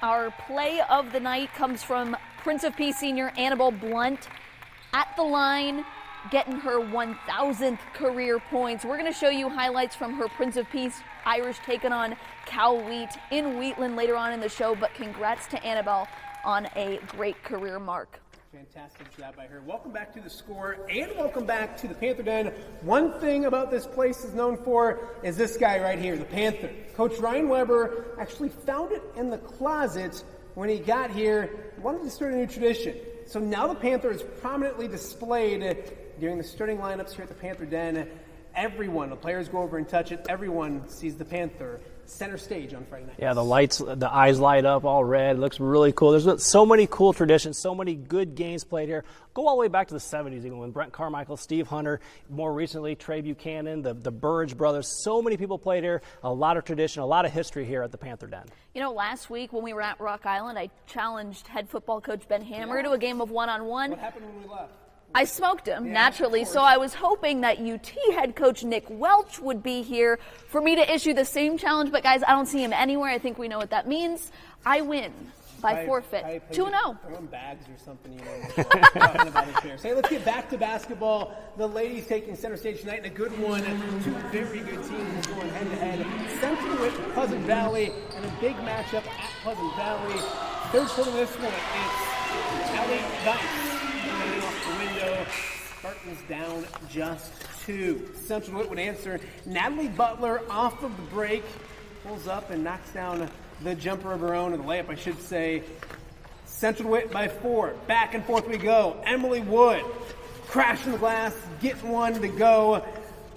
Our play of the night comes from Prince of Peace senior Annabelle Blunt at the line, getting her 1,000th career points. We're going to show you highlights from her Prince of Peace Irish taking on Cal Wheat in Wheatland later on in the show, but congrats to Annabelle on a great career mark. Fantastic job by her. Welcome back to The Score, and welcome back to the Panther Den. One thing about this place is known for is this guy right here, the Panther. Coach Ryan Weber actually found it in the closet when he got here, wanted to start a new tradition. So now the Panther is prominently displayed during the starting lineups here at the Panther Den. Everyone, the players go over and touch it, everyone sees the Panther center stage on Friday night. Yeah, the lights, the eyes light up all red. It looks really cool. There's so many cool traditions, so many good games played here. Go all the way back to the 70s, even when Brent Carmichael, Steve Hunter, more recently Trey Buchanan, the Burge brothers. So many people played here. A lot of tradition, a lot of history here at the Panther Den. You know, last week when we were at Rock Island, I challenged head football coach Ben Hammer to a game of one-on-one. What happened when we left? I smoked him, naturally, so I was hoping that UT head coach Nick Welch would be here for me to issue the same challenge, but guys, I don't see him anywhere. I think we know what that means. I win by forfeit, 2-0. Throw in bags or something, you know, talking about it here. So let's get back to basketball. The ladies taking center stage tonight in a good one. Two very good teams going head-to-head. Central with Pleasant Valley and a big matchup at Pleasant Valley. Third quarter of this one, it's Allie Vice. Off the window, Spartans down just 2. Central Whit would answer. Natalie Butler off of the break, pulls up and knocks down the jumper of her own, or the layup, I should say. Central Whit by 4. Back and forth we go. Emily Wood crashing the glass, getting one to go.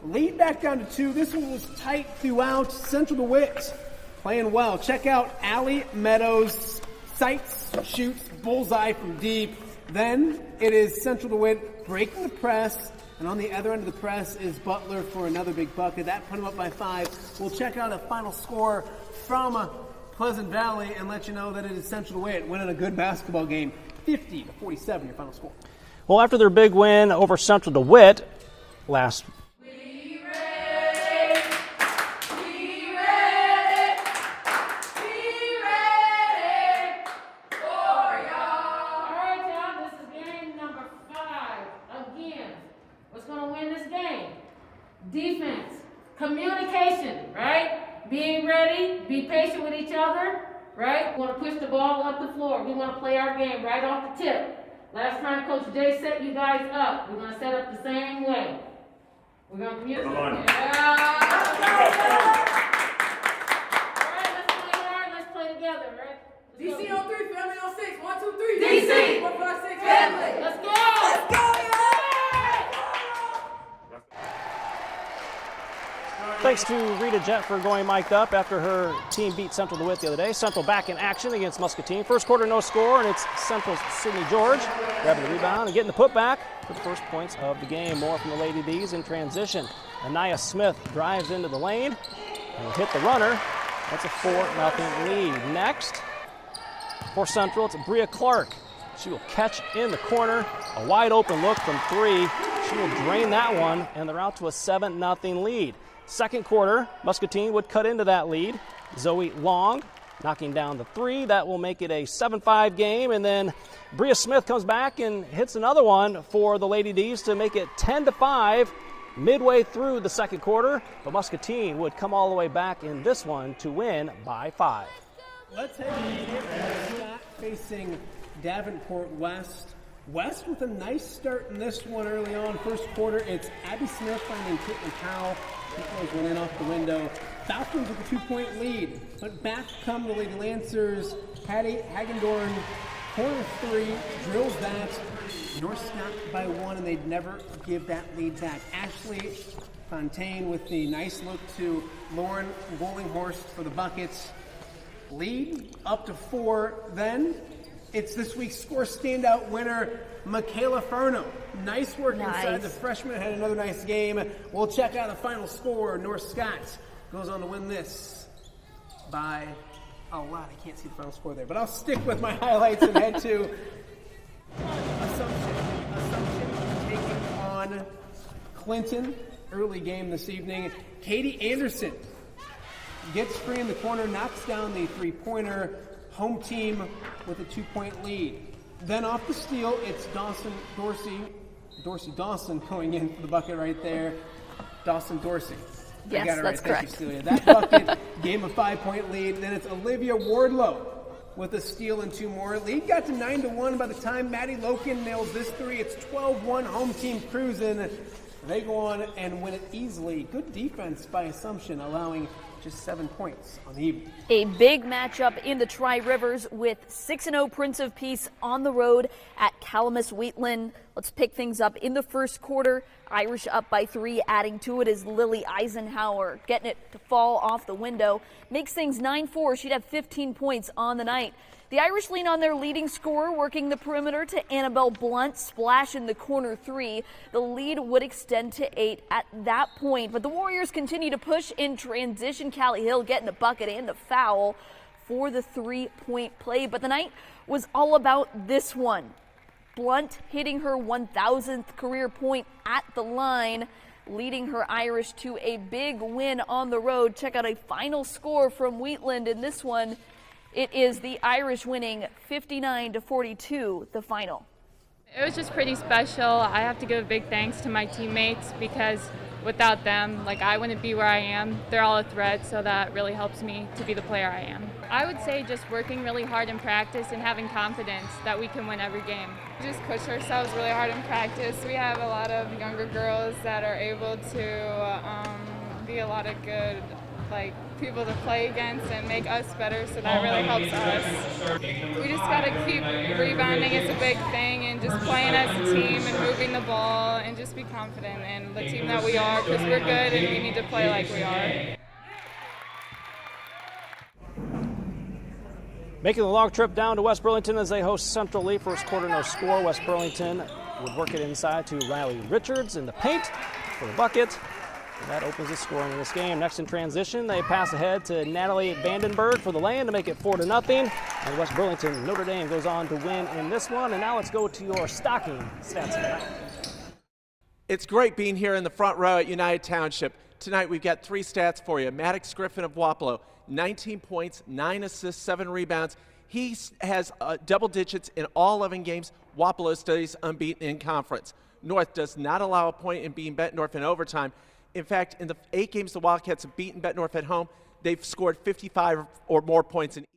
Lead back down to 2. This one was tight throughout. Central DeWitt playing well. Check out Allie Meadows. Sights, shoots, bullseye from deep. Then it is Central DeWitt breaking the press, and on the other end of the press is Butler for another big bucket. That put him up by 5. We'll check out a final score from Pleasant Valley and let you know that it is Central DeWitt winning a good basketball game, 50-47, your final score. Well, after their big win over Central DeWitt last defense, communication, right? Being ready, be patient with each other, right? We want to push the ball up the floor. We want to play our game right off the tip. Last time Coach Jay set you guys up, we're going to set up the same way. We're going to communicate. All right, let's play hard. Let's play together, right? DC on 3, family on 6. 1, 2, 3. DC. 1, 5, 6, family. Let's go. Let's go. Thanks to Rita Jett for going mic'd up after her team beat Central DeWitt the other day. Central back in action against Muscatine. First quarter, no score, and it's Central's Sydney George grabbing the rebound and getting the putback for the first points of the game. More from the Lady D's in transition. Anaya Smith drives into the lane and will hit the runner. That's a 4-0 lead. Next, for Central, it's Bria Clark. She will catch in the corner. A wide open look from 3. She will drain that one, and they're out to a 7-0 lead. Second quarter, Muscatine would cut into that lead. Zoe Long knocking down the 3. That will make it a 7-5 game. And then Bria Smith comes back and hits another one for the Lady D's to make it 10-5 midway through the second quarter. But Muscatine would come all the way back in this one to win by 5. Let's head to Scott facing Davenport West. West with a nice start in this one early on. First quarter, it's Abby Smith finding Caitlin Powell. He throws one in off the window. Falcons with a 2-point lead. But back come the Lady Lancers. Patty Hagendorn, corner 3, drills that. North Scott by 1, and they'd never give that lead back. Ashley Fontaine with the nice look to Lauren Gollinghorst for the buckets. Lead up to 4. Then it's this week's score standout winner, Michaela Furno. Nice work inside. The freshman had another nice game. We'll check out the final score. North Scott goes on to win this by a lot. I can't see the final score there, but I'll stick with my highlights and head to Assumption taking on Clinton. Early game this evening. Katie Anderson gets free in the corner, knocks down the 3-pointer. home team with a 2-point lead. Then off the steal, it's Dawson going in for the bucket right there. Dawson Dorsey. Yes, I got it that's right. correct. Thank you, Celia. That bucket gave a 5-point lead. Then it's Olivia Wardlow with a steal and 2 more. Lead got to 9-1 by the time Maddie Loken nails this 3. It's 12-1, home team cruising. They go on and win it easily. Good defense by Assumption, allowing just 7 points on the evening. A big matchup in the Tri-Rivers with 6-0 Prince of Peace on the road at Calamus Wheatland. Let's pick things up in the first quarter. Irish up by 3, adding to it is Lily Eisenhower, getting it to fall off the window. Makes things 9-4. She'd have 15 points on the night. The Irish lean on their leading scorer, working the perimeter to Annabelle Blunt, splash in the corner 3. The lead would extend to 8 at that point, but the Warriors continue to push in transition. Callie Hill getting the bucket and the foul for the 3-point play, but the night was all about this one. Blunt hitting her 1,000th career point at the line, leading her Irish to a big win on the road. Check out a final score from Wheatland in this one. It is the Irish winning 59-42, the final. It was just pretty special. I have to give a big thanks to my teammates because without them, I wouldn't be where I am. They're all a thread, so that really helps me to be the player I am. I would say just working really hard in practice and having confidence that we can win every game. We just push ourselves really hard in practice. We have a lot of younger girls that are able to be a lot of good people to play against and make us better, so that really helps us. We just got to keep rebounding. It's a big thing, and just playing as a team and moving the ball and just be confident in the team that we are, because we're good and we need to play like we are. Making the long trip down to West Burlington as they host Central Lee. First quarter, no score. West Burlington would work it inside to Riley Richards in the paint for the bucket. That opens the scoring in this game. Next in transition, they pass ahead to Natalie Vandenberg for the lay-in to make it 4-0. And West Burlington, Notre Dame goes on to win in this one. And now let's go to your stocking stats tonight. It's great being here in the front row at United Township. Tonight we've got 3 stats for you. Maddox Griffin of Wapello, 19 points, 9 assists, 7 rebounds. He has double digits in all 11 games. Wapello stays unbeaten in conference. North does not allow a point in beating Bettendorf in overtime. In fact, in the 8 games the Wildcats have beaten Bettendorf at home, they've scored 55 or more points in each.